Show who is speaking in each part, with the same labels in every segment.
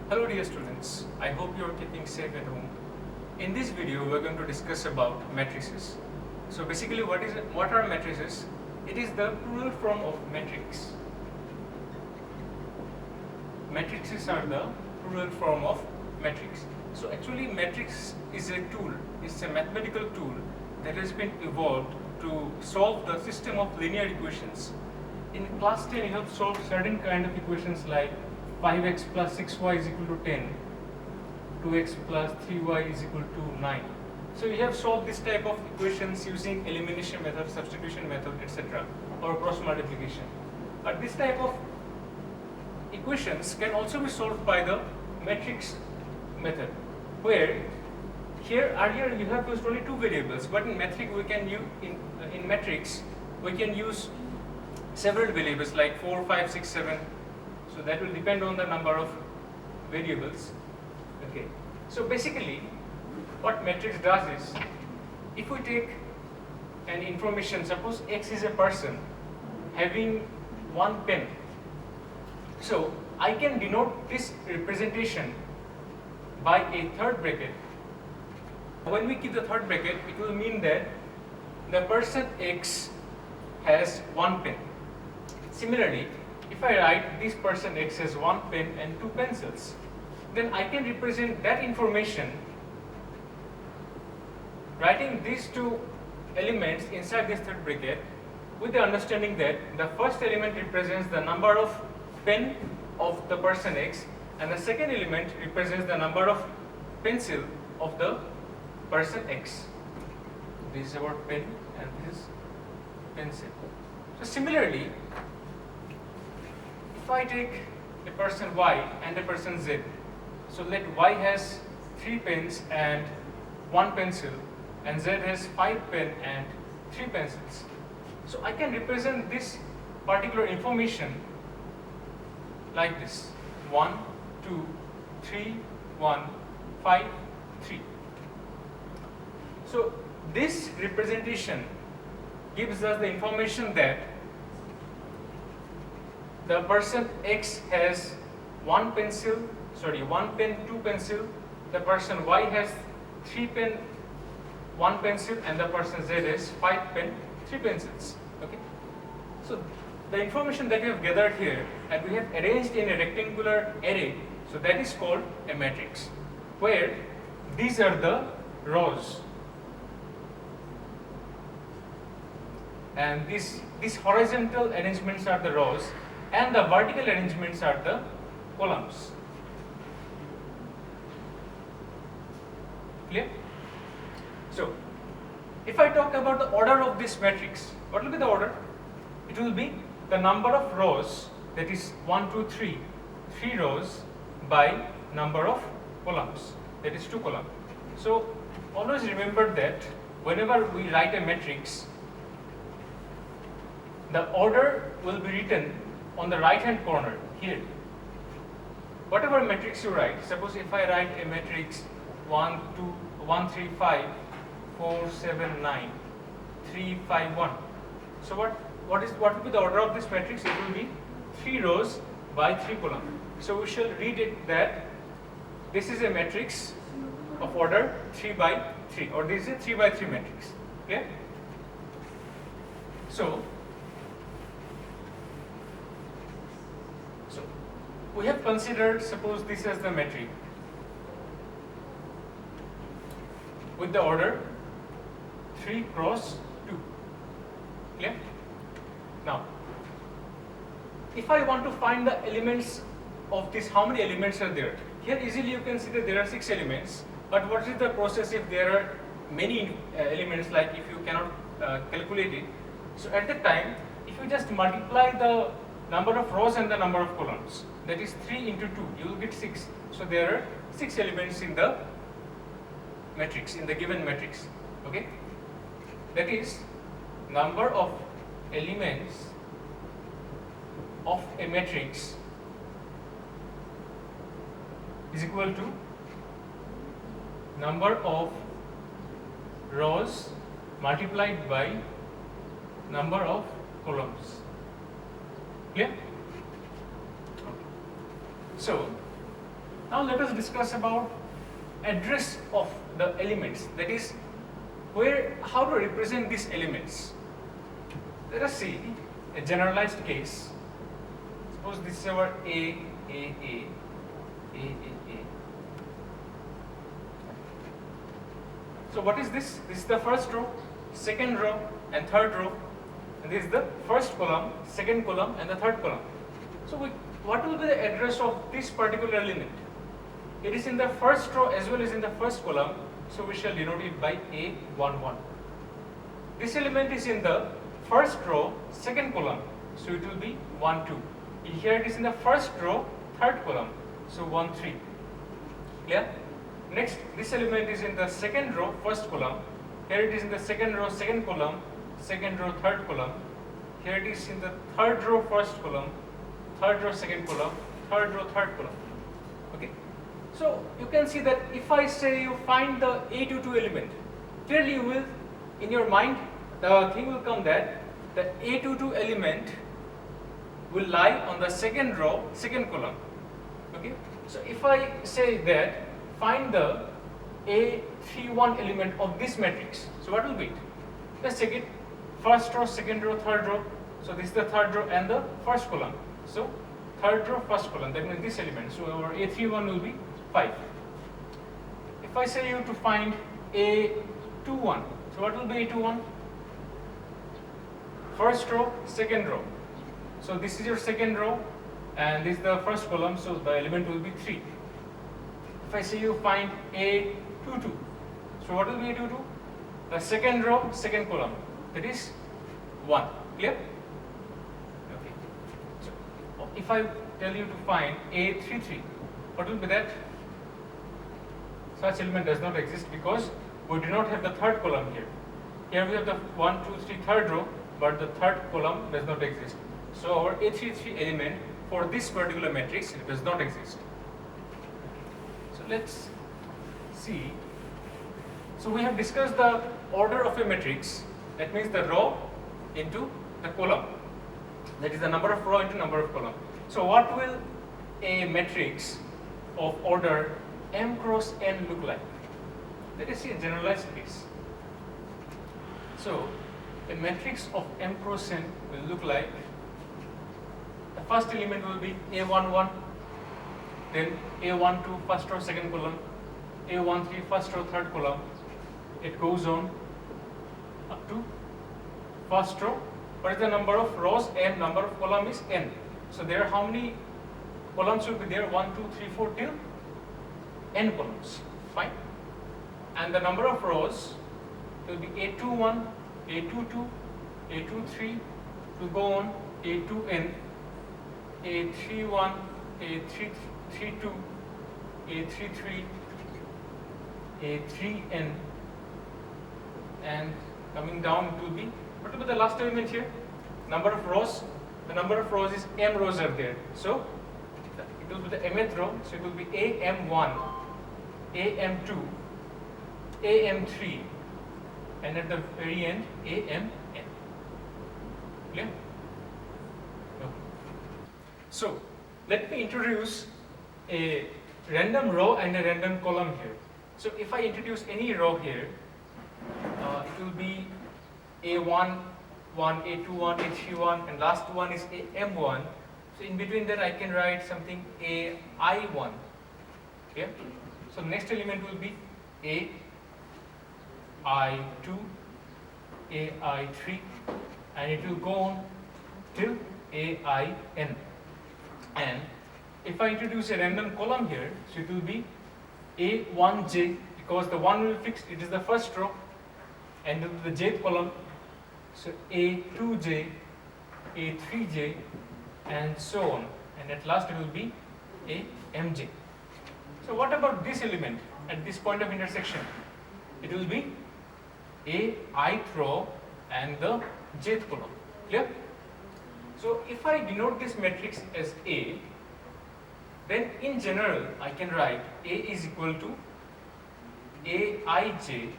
Speaker 1: Hello dear students, I hope you are keeping safe at home. In this video we are going to discuss about matrices. So basically what are matrices? It is the plural form of matrix. Matrices are the plural form of matrix. So actually matrix is a tool, it's a mathematical tool that has been evolved to solve the system of linear equations. In class 10 you have solved certain kind of equations like 5x plus 6y is equal to 10, 2x plus 3y is equal to 9. So you have solved this type of equations using elimination method, substitution method, etc. or cross multiplication. But this type of equations can also be solved by the matrix method, where here you have used only two variables, but in matrix we can use in matrix we can use several variables like 4, 5, 6, 7. So that will depend on the number of variables. Okay. So basically, what matrix does is, if we take an information, suppose X is a person having one pen. So I can denote this representation by a third bracket. When we keep the third bracket, it will mean that the person X has one pen. Similarly, if I write this person X has one pen and two pencils, then I can represent that information writing these two elements inside this third bracket with the understanding that the first element represents the number of pen of the person X and the second element represents the number of pencil of the person X. This is about pen and this is pencil. So similarly, if I take a person Y and a person Z, so let Y has 3 pens and 1 pencil and Z has 5 pen and 3 pencils. So I can represent this particular information like this: 1, 2, 3, 1, 5, 3. So this representation gives us the information that the person X has one pen, 2 pencil, the person Y has 3 pen, 1 pencil, and the person Z has 5 pen, 3 pencils. Okay. So the information that we have gathered here and we have arranged in a rectangular array, so that is called a matrix, where these are the rows and these horizontal arrangements are the rows and the vertical arrangements are the columns. Clear? So, if I talk about the order of this matrix, what will be the order? It will be the number of rows, that is 1, 2, 3, 3 rows by number of columns, that is 2 columns. So, always remember that whenever we write a matrix, the order will be written on the right hand corner here. Whatever matrix you write, suppose if I write a matrix 1, 3, 5, 4, 7, 9, 3, 5, 1. So what will be the order of this matrix? It will be 3 rows by 3 columns. So we shall read it that this is a matrix of order 3 by 3, or this is a 3 by 3 matrix. Okay? So we have considered, suppose this as the matrix with the order 3 cross 2. Clear? Now, if I want to find the elements of this, how many elements are there? Here easily you can see that there are 6 elements, but what is the process if there are many elements, like if you cannot calculate it? So at that time, if you just multiply the number of rows and the number of columns, that is 3 into 2, you will get 6. So there are 6 elements in the matrix, in the given matrix. Okay? That is, number of elements of a matrix is equal to number of rows multiplied by number of columns. Clear? So Now let us discuss about address of the elements, that is how to represent these elements. Let us see a generalized case. Suppose this is our A. So what is this? This is the first row, second row and third row, and this is the first column, second column and the third column. So what will be the address of this particular element? It is in the first row as well as in the first column, so we shall denote it by A11. This element is in the first row, second column, so it will be 1, 2. Here it is in the first row, third column, so 1, 3. Clear? Next, this element is in the second row, first column. Here it is in the second row, second column, second row, third column. Here it is in the third row, first column, third row, second column, third row, third column. Okay. So you can see that if I say you find the A22 element, clearly you will, in your mind, the thing will come that the A22 element will lie on the second row, second column. Okay. So if I say that find the A31 element of this matrix, so what will be it? Let's check it. First row, second row, third row. So this is the third row and the first column. So third row, first column, that means this element. So our A31 will be 5. If I say you to find A21, so what will be A21? First row, second row. So this is your second row and this is the first column, so the element will be 3. If I say you find A22, so what will be A22? The second row, second column, that is 1. Clear? Okay. So if I tell you to find A33, what will be that? Such element does not exist because we do not have the third column here. Here we have the 1, 2, 3 third row, but the third column does not exist. So our A33 element for this particular matrix, it does not exist. So let's see. So we have discussed the order of a matrix, that means the row into the column, that is the number of row into number of column. So what will a matrix of order m cross n look like? Let us see a generalized case. So a matrix of m cross n will look like, the first element will be A11, then A12 first row second column, A13 first row third column. It goes on up to first row. What is the number of rows? M. Number of column is n. So there are how many columns will be there? 1, 2, 3, 4 till n columns. Fine. And the number of rows will be A21, A22, A23, to go on A2n, A31, A32, A33, A3n, and coming down it will be, what will be the last element here? Number of rows. The number of rows is m rows are there. So it will be the mth row. So it will be AM1, AM2, AM3, and at the very end AMN. Clear? Okay. So let me introduce a random row and a random column here. So if I introduce any row here, it will be A1, A21, A31, and last one is AM1. So in between that I can write something AI1. Okay? So next element will be AI2, AI3, and it will go on till AIN. And if I introduce a random column here, so it will be A1j, because the 1 will be fixed, it is the first row, and the jth column, so A2j, A3j, and so on, and at last it will be AMJ. So what about this element at this point of intersection? It will be ith row and the jth column. Clear? So if I denote this matrix as A, then in general I can write A is equal to Aij,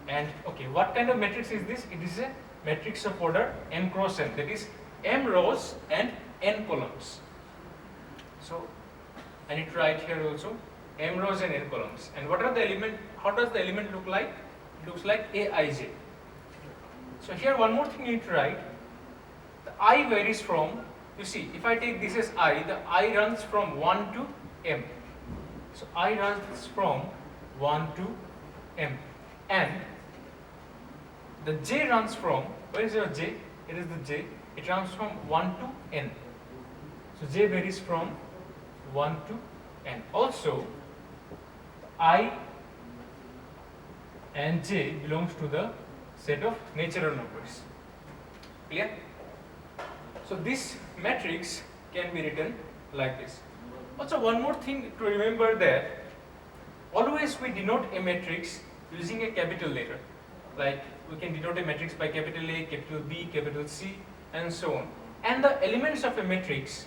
Speaker 1: and okay, what kind of matrix is this? It is a matrix of order m cross n, that is m rows and n columns. So I need to write here also m rows and n columns. And what are the element? How does the element look like? It looks like Aij. So here one more thing you need to write. The I varies from, you see, if I take this as I, the I runs from 1 to m. So I runs from 1 to m, and the j runs from, where is your j? It is the j. It runs from 1 to n. So j varies from 1 to n. Also, I and j belongs to the set of natural numbers. Clear? So this matrix can be written like this. Also, one more thing to remember, that always we denote a matrix using a capital letter. Like we can denote a matrix by capital A, capital B, capital C, and so on. And the elements of a matrix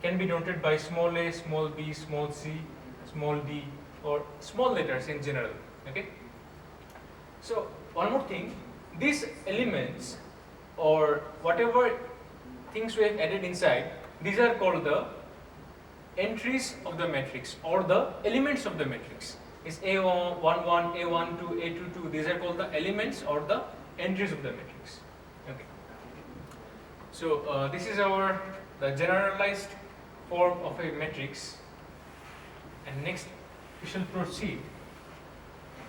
Speaker 1: can be denoted by small a, small b, small c, small d, or small letters in general. Okay. So one more thing, these elements or whatever things we have added inside, these are called the entries of the matrix or the elements of the matrix. Is A11, A12, A22, these are called the elements or the entries of the matrix. Okay. So this is the generalized form of a matrix, and next we shall proceed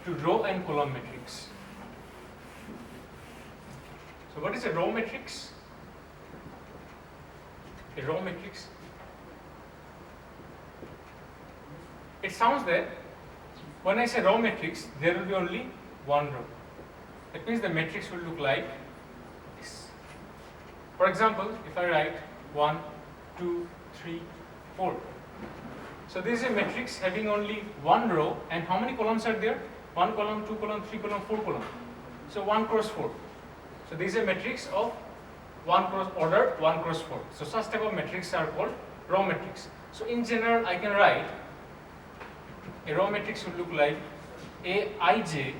Speaker 1: to row and column matrix. So what is a row matrix? A row matrix, it sounds that when I say row matrix, there will be only one row. That means the matrix will look like this. For example, if I write 1, 2, 3, 4. So this is a matrix having only one row, and how many columns are there? 1 column, 2 column, 3 column, 4 column. So 1 cross 4. So this is a matrix of 1 cross order 1 cross 4. So such type of matrix are called row matrix. So in general, I can write a row matrix would look like Aij,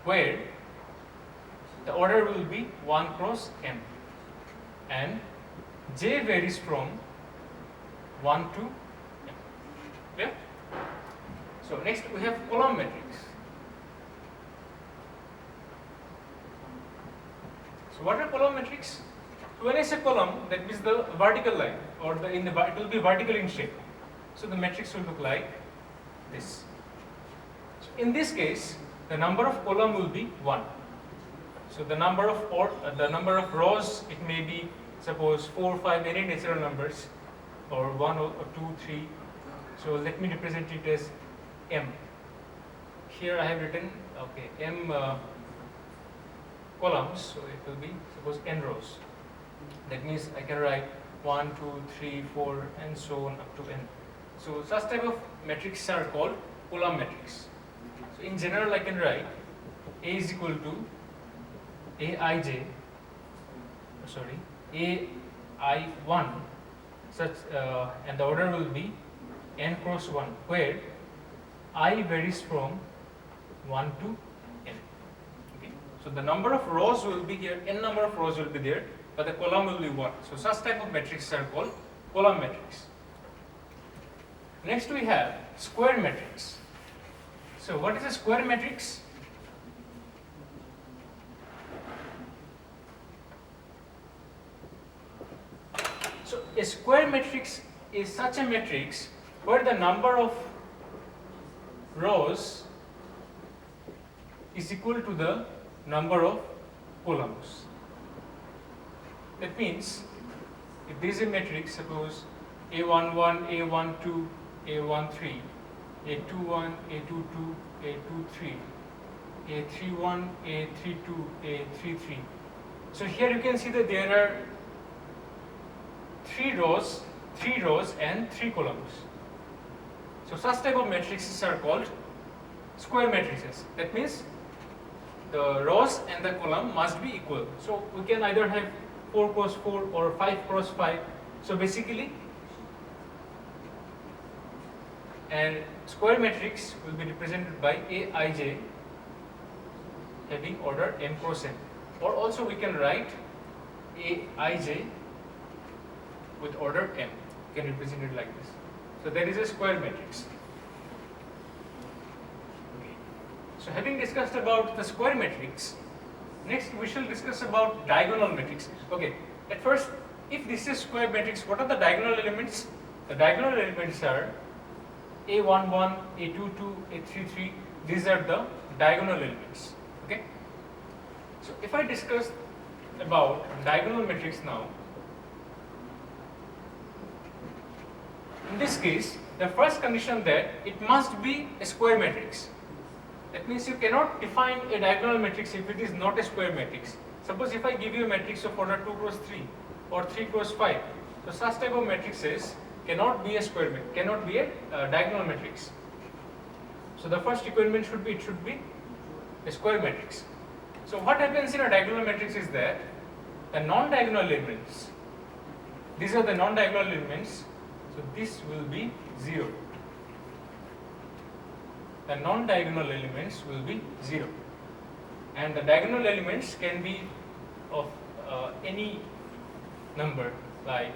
Speaker 1: where the order will be 1 cross m, and j varies from 1 to m. Clear? So next we have column matrix. So what are column matrix? So when I say column, that means the vertical line, or it will be vertical in shape. So the matrix will look like this. So in this case, the number of column will be 1. So the number of rows, it may be suppose 4, 5, any natural numbers, or 1 or 2, 3. So let me represent it as m. Here I have written m columns, so it will be suppose n rows. That means I can write 1, 2, 3, 4, and so on up to n. So such type of matrices are called column matrix. So in general, I can write A is equal to Aij, Ai1, and the order will be n cross 1, where I varies from 1 to n. Okay. So the number of rows will be here, n number of rows will be there, but the column will be 1. So such type of matrices are called column matrix. Next we have square matrix. So what is a square matrix? So a square matrix is such a matrix where the number of rows is equal to the number of columns. That means if there is a matrix, suppose A11, A12, A13, A21, A22, A23, A31, A32, A33. So here you can see that there are 3 rows and 3 columns. So such type of matrices are called square matrices. That means the rows and the column must be equal. So we can either have 4 cross 4 or 5 cross 5. So basically, and square matrix will be represented by Aij having order m cross n, or also we can write Aij with order m. We can represent it like this. So that is a square matrix. Okay. So having discussed about the square matrix, next we shall discuss about diagonal matrix. Okay. At first, if this is square matrix, what are the diagonal elements? The diagonal elements are A11, A22, A33. These are the diagonal elements. Okay. So if I discuss about diagonal matrix now, in this case, the first condition that it must be a square matrix. That means you cannot define a diagonal matrix if it is not a square matrix. Suppose if I give you a matrix of order 2 cross 3 or 3 cross 5, so such type of matrices cannot be a cannot be a diagonal matrix. So the first requirement should be it should be a square matrix. So what happens in a diagonal matrix is that the non-diagonal elements, these are the non-diagonal elements, so this will be 0. The non-diagonal elements will be 0. And the diagonal elements can be of any number like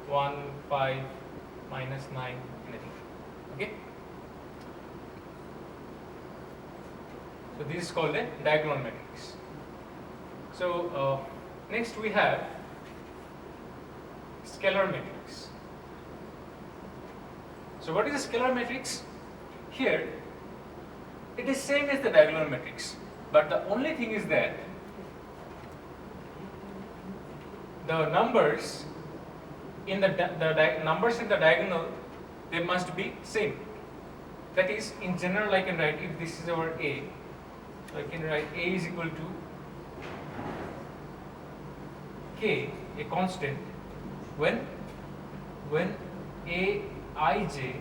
Speaker 1: 1, 5, minus 9, anything. Okay? So this is called a diagonal matrix. So next we have scalar matrix. So what is a scalar matrix? Here it is same as the diagonal matrix, but the only thing is that the numbers in the numbers in the diagonal, they must be same. That is, in general I can write, if this is our A, so I can write A is equal to K, a constant, when A ij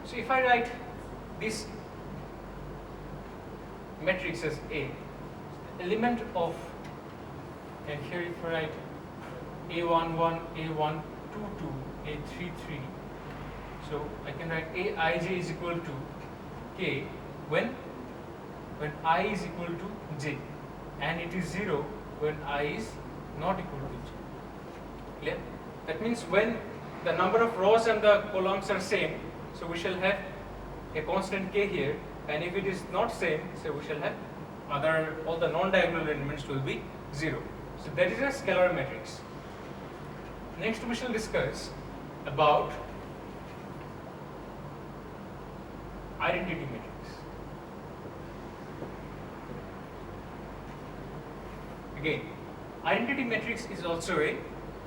Speaker 1: So if I write this matrix as A, element of, and here if I write A11, A122, A33, so I can write Aij is equal to K when I is equal to J, and it is 0 when I is not equal to J. Clear? That means when the number of rows and the columns are same, so we shall have a constant K here, and if it is not same, so we shall have all the non-diagonal elements will be 0. So that is a scalar matrix. Next we shall discuss about identity matrix. Again, identity matrix is also a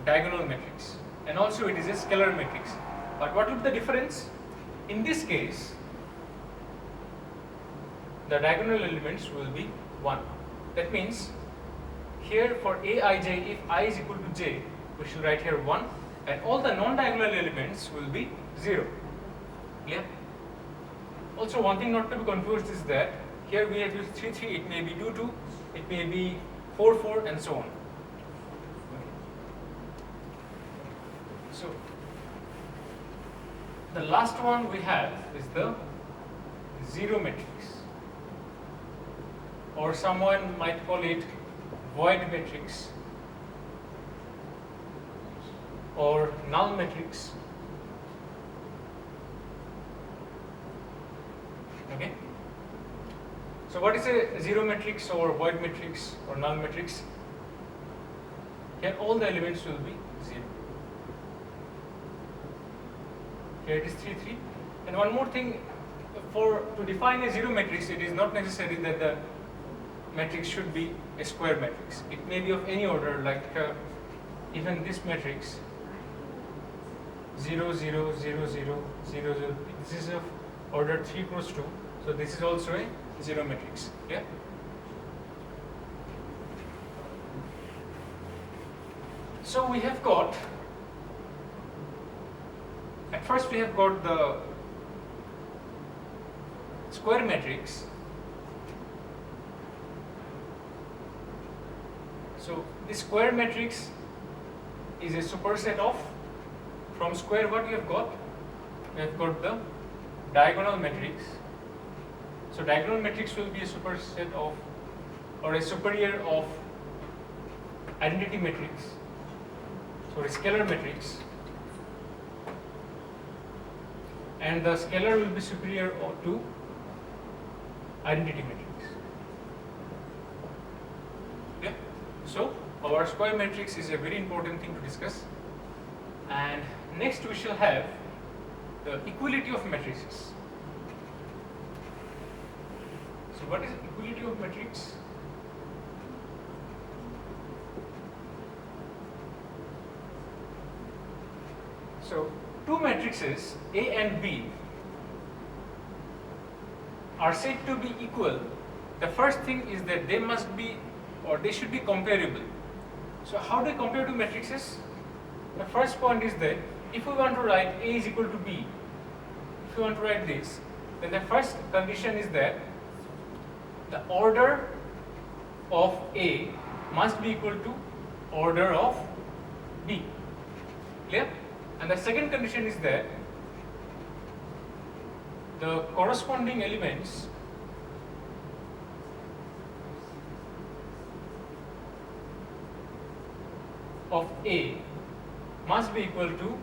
Speaker 1: diagonal matrix, and also it is a scalar matrix. But what will be the difference? In this case, the diagonal elements will be 1. That means here for Aij, if I is equal to j, we shall write here 1, and all the non-diagonal elements will be 0. Clear? Also, one thing not to be confused is that here we have used 3, 3, it may be 2, 2, it may be 4, 4, and so on. So the last one we have is the zero matrix, or someone might call it void matrix or null matrix. Okay. So what is a zero matrix or void matrix or null matrix? Here all the elements will be 0. Here it is 3, 3. And one more thing, to define a zero matrix, it is not necessary that the matrix should be a square matrix. It may be of any order, like even this matrix 0, 0, 0, 0, 0, 0. This is of order 3 cross 2. So this is also a zero matrix. Yeah. So we have got, at first we have got the square matrix. So this square matrix is a superset of, from square what we have got? We have got the diagonal matrix. So diagonal matrix will be a superset of or a superior of identity matrix. So a scalar matrix, and the scalar will be superior to identity matrix. Yeah. So our square matrix is a very important thing to discuss. And next we shall have the equality of matrices. So what is equality of matrix? So two matrices A and B are said to be equal. The first thing is that they must be or they should be comparable. So how do we compare two matrices? The first point is that if we want to write A is equal to B, if we want to write this, then the first condition is that the order of A must be equal to order of B. Clear? And the second condition is that the corresponding elements of A must be equal to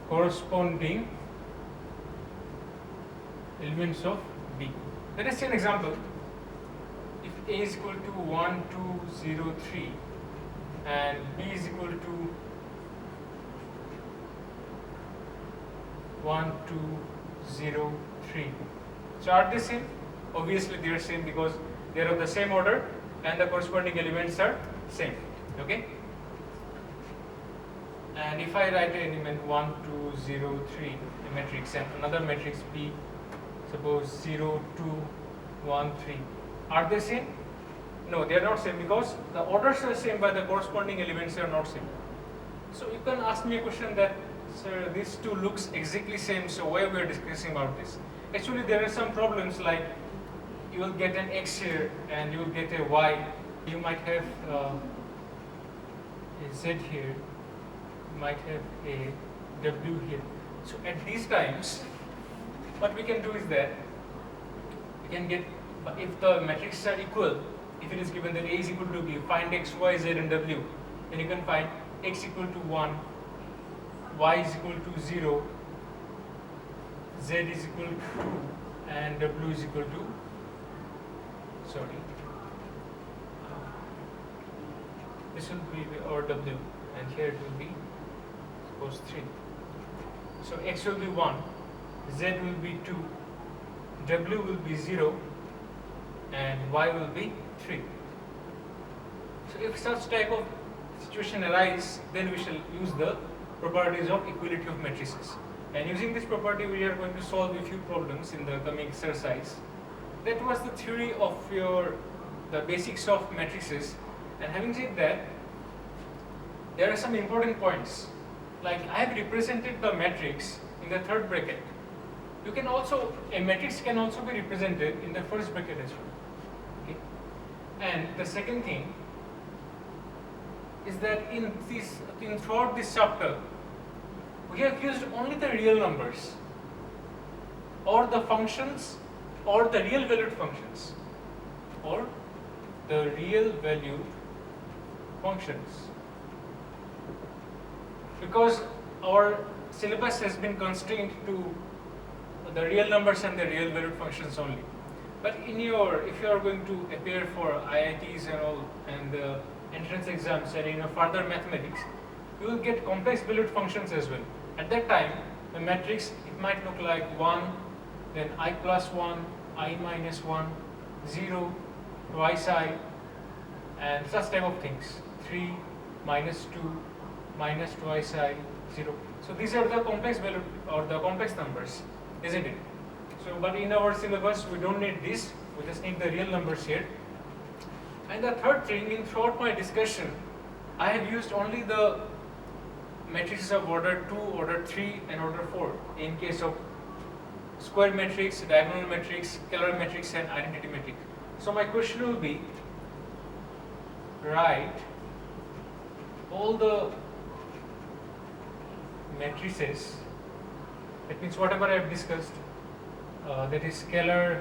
Speaker 1: corresponding elements of B. Let us take an example. If A is equal to 1, 2, 0, 3 and B is equal to 1, 2, 0, 3. So are they same? Obviously they are same because they are of the same order and the corresponding elements are same. Okay? And if I write an element 1, 2, 0, 3, a matrix, and another matrix B, suppose 0, 2, 1, 3, are they same? No, they are not same because the orders are same but the corresponding elements are not same. So you can ask me a question that, sir, these two looks exactly same, so why we are discussing about this? Actually there are some problems like you will get an X here and you will get a Y. You might have a Z here, you might have a W here. So at these times, what we can do is that we can get, if the matrices are equal, if it is given that A is equal to B, find X, Y, Z and W, then you can find X equal to 1, Y is equal to 0, Z is equal to 2 and W is equal to, this will be our W and here it will be suppose 3. So X will be 1, Z will be 2, W will be 0 and Y will be 3. So if such type of situation arises, then we shall use the properties of equality of matrices. And using this property we are going to solve a few problems in the coming exercise. That was the theory of the basics of matrices. And having said that, there are some important points. Like I have represented the matrix in the third bracket. You can also, a matrix can also be represented in the first bracket as well. Okay? And the second thing is that throughout this chapter, we have used only the real numbers or the functions or the real valued functions or the real valued functions, because our syllabus has been constrained to the real numbers and the real valued functions only. But if you are going to appear for IITs and all and the entrance exams and further mathematics, you will get complex valued functions as well. At that time, the matrix, it might look like 1, then I plus 1, I minus 1, 0, twice I, and such type of things. 3, minus 2, minus twice I, 0. So these are the complex value or the complex numbers, isn't it? So, but in our syllabus, we don't need this. We just need the real numbers here. And the third thing, throughout my discussion, I have used only the matrices of order 2, order 3 and order 4 in case of square matrix, diagonal matrix, scalar matrix and identity matrix. So my question will be, write all the matrices That means whatever I have discussed, that is scalar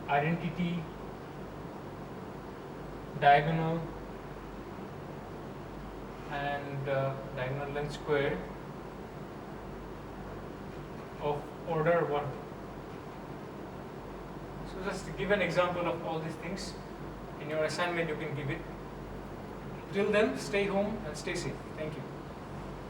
Speaker 1: identity, diagonal, and diagonal length square of order 1. So just to give an example of all these things. In your assignment you can give it. Till then, stay home and stay safe. Thank you.